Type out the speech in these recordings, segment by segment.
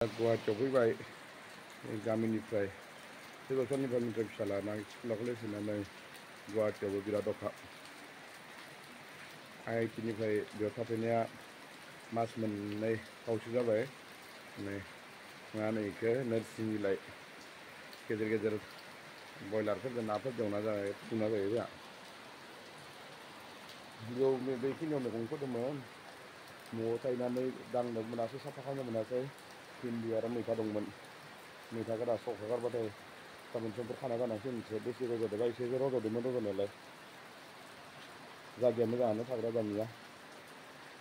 गुवाहाटियाव फैबाय गामिनिफ्राय 3 बोसोरनिफ्राय फिसा लाना स्कुलाव कलेजनानै गुवाहाटियावबो बिराद अखा IIT निफ्राय बेयाव थाफैनाया मास मोननै खावसे जाबाय नै मा होनो इखो नोरसिं बिलाइ गेजेर गेजेर बयलारफोरजों नाफोरजों एवना जायो फुदुंना जायो जोंहा बेयाव बेखिनियाव मैगं फोदोंमोन न'आव थाहैनानै दांनो मोनासै साफा खालामनो मोनासै भिन्दि आरो मैथा दंमोन मैथाखौ दा सौखा गारबाथाय गाबोन समफोर खाना जानांसिगोनसो बेसे रज'दोंबा एसे रज'दोंमोन रज'नायालाय जायगाया मोजाङानो थाग्रा गामिया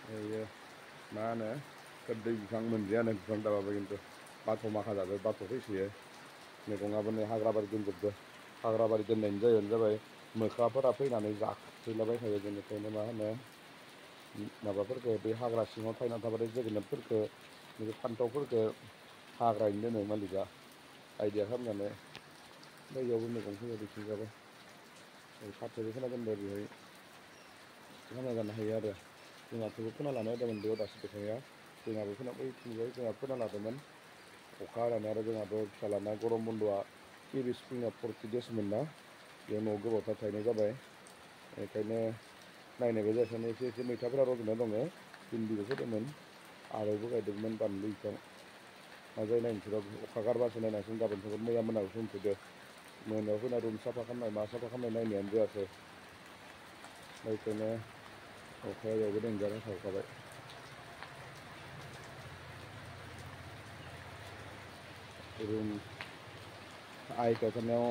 ओमफ्रायो मा होनो खोरदै बिफां मोनजायानो बिफां दाबाबो खिन्थु बाथ' माखा जादो बाथ' फैसोयो मैगङाबो नै हाग्राबारि दोनजोबदो हाग्राबारि दोननायनि जाहोनानो जाबाय मोख्राफोरा फैनानै जाफैलाबायखायो बेनिखायनो मा होनो माबाफोरखौ बे हाग्रा सिङाव थायना थाबाथाय जोगोनारफोरखौ नैबे फान्थावफोरखौ हाग्रायैनो दोनो मालिकआ आइडिया खालामनानै बैयावबो मैगं फैयो बिथिंजाबो फाथोबो फोना दोनदो बेहाय खालामना जानो हायो आरो जोंहाखौबो फोना लाना होदोंमोन बेयाव दासो देखाया जोंहाबो फोना बैथिंजाय जोंहा फोना लादोंमोन अखा हानानै आरो जोंहाबो फिसालाना गरम बन्द'आ केबि स्कुलना 40 देसमोन ना बेयाव न'आव गोबावथार थाहैनाय जाबाय बेनिखायनो नायनायबो जायासै एसे एसे मैथाफोरा रज'ना दङ भिन्दिबो फोदोंमोन आलुबो गायदोंमोन बानलु बिफां मा जायो नायनोसै र' अखा गारबासो नायनांसिगोन गाबोन समफोर मैया मोनायावसो मोनफैदो मोनायाव फैना रुम साफा खालामनाय मा साफा खालामनाय नायनायानो जायासै बेखायनो अखाया बेयावबो देन्जार होखाबाय रुम IITआव थानायाव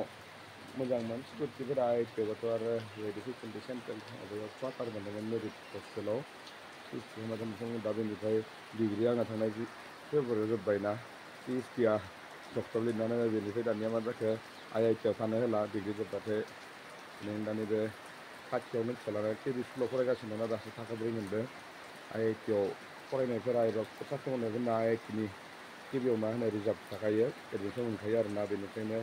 मोजांमोन सिकिउरिटिफोरा IITआवबाथ' आरो बेबायदि फेसिलिटि सेन्ट्रेल माबायाव क्वार्टार मोनदोंमोन मेरिट हस्टेलाव सिस्टेमा दा बेनिफ्राय डिग्रि आंना थांनाय फेब्रुवारियाव जोब्बायना PhDआ डक्टर लिरनानै बेनिफ्राय दानिया मा जाखो IITआव थानो होला डिग्रि जोब्बाथाय नों दा नैबे खाथियावनो फिसालाना केबि स्कुलाव फरायगासिनो दं दासो थाखो 4 मोनदों IITआव फरायनायफोरा एबा साख्रि मावनायफोरना IITनि केबिआव मा होनो रिजार्भ थाखायो एडमिसन मोनखायो आरोना बेनिखायनो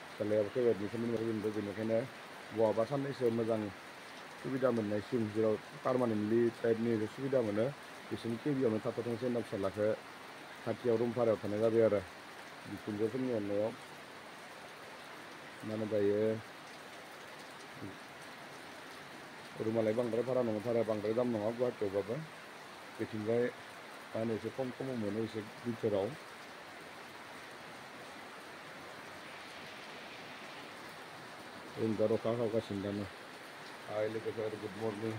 फिसालायाबोथ' एडमिसन मोनबाय बेनिखायनो बहाबा साननैसो मोजां सुबिदा मोननायसिम जेराव पारमानेन्टलि टाइपनि सुबिदा मोनो बिसोरनि केबिआवनो थाथ'थोंसै होनना फिसालाखौ खाथियाव रुम भारायाव थानाय जाबाय आरो बिखुनजोफोरनि अननायाव मा होनो दायो रुमालाय बांद्राय भारा नङा भाराया बांद्राय दाम नङा गुवाहाटियावबाबो बेथिंजाय मा होनो एसे खम खमाव मोनो एसे बिथोराव जों अखा हागासिनो दानो हाय लोगोफोर गुड मर्निं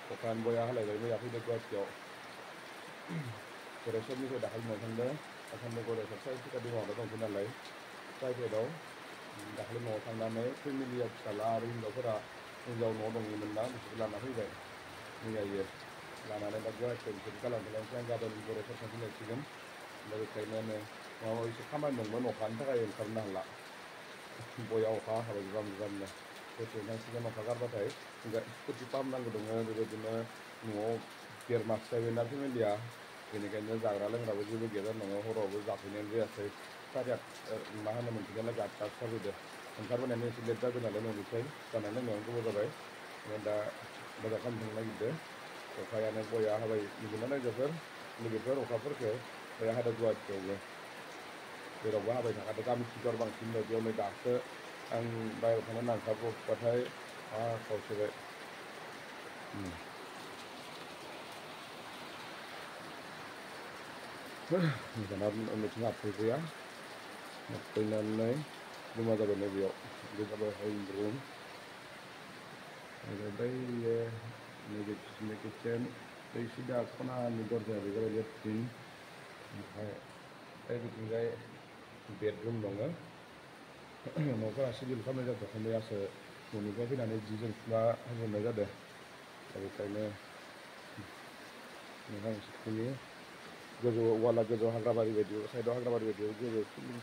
अखायानो बया हालायबाय मैया फैदों गुवाहाटियाव गरेस्वरनिफ्राय दाखालि न'आव थांदों दासान्दि गरेस्वर साइड टिकेट माबा दंसै नालाय प्राइभेटआव दाखालि न'आव थांनानै फेमिलिया फिसाला आरो हिन्जावफोरा हिन्जाव न'आव दङमोन ना बिसोरखौ लाना फैबाय मैयायो लानानै दा गुवाहाटियाव बिसोर गालांफैलायनोसै आं गाबोन गरेस्वर थांफिनलायसिगोन दा बेखायनो माबा एसे खामानि दंमोन अखानि थाखाय ओंखारनो हाला बया अखा हाबाय ज्राम ज्रामनो दसे थांसिगोन अखा गारबाथाय स्कुटि पाम्प नांगौ दङ बेबायदिनो न'आव 1.5 मास जाबायना फेमिलिया बेनिखायनो जाग्रा लोंग्राबो जेबो गैया जानाङो हरावबो जाफैनायानो जायासै 8:30 मा होनो मोनफैनायालागै 8:00 जाफैदो ओंखारबोनायानो एसे लेट जाबाय नालाय न'निफ्राय जानाय लोंनायावनो गोबाव जाबाय दा बाजार खालामनो थांनो नागिरदों अखायानो बया हाबाय नुदोंना लोगोफोर अखाफोरखौ बया हादों गुवाहाटियावबो जेरावबो हाबाय थाखादों गामिथिंथ' आरो बांसिन बेयाव नै दासो आं बाहेरायाव थांनो नांखाब्रबबाथाय मा खावसेबाय दाना मिथिं हाबफैबाया हाबफैनानै जमा जाबाय नैबेयाव बे जाबाय हल रुम आरो बैयो नैबे किटचेन बै सिदा खनानि दरजाया बे जाबाय लेट्रिन ओमफ्राय बिथिंजाय बेडरुम दङ न'फोरा सिभिल खालामनाय जाथ'वाखै मैयासो न'निफ्राय फैनानै जि जोम सुना होजोबनाय जादों दा बेखायनो मोजां सिखिनि गोजौ वाला गोजौ हाग्राबारि बायदियाव साइडआव हाग्राबारि बायदियाव जेबो फिलिं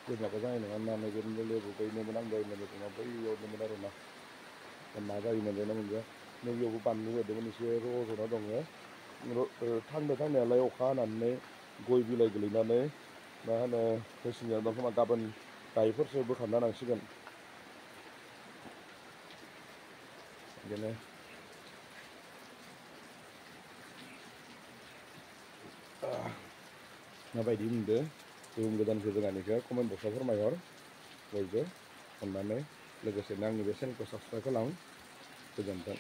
माबा जानाय नङा होनना नैबे लेबु गायनोमोन आं गायनो मैगङा बैयावनोमोन आरो ना मा जायो मोनजायोना मोनजाया नैबेयावबो बानलु गायदोंमोन एसे रज'ना दङ थांनायालाय अखा हानानै गय बिलाइ गोलैनानै मा होनो होसिननाया दं खोमा गाबोन गायफोरसो बोखारना लांसिगोन बिदिनो माबायदि मोनदों रुम गोदानखौ जोंहानिखौ कमेन्ट बक्सआव फोरमायहर बयबो अननानै लोगोसेनो आंनि बे चेनेलखौ साबस्क्राइब खालाम गोजोन्थों।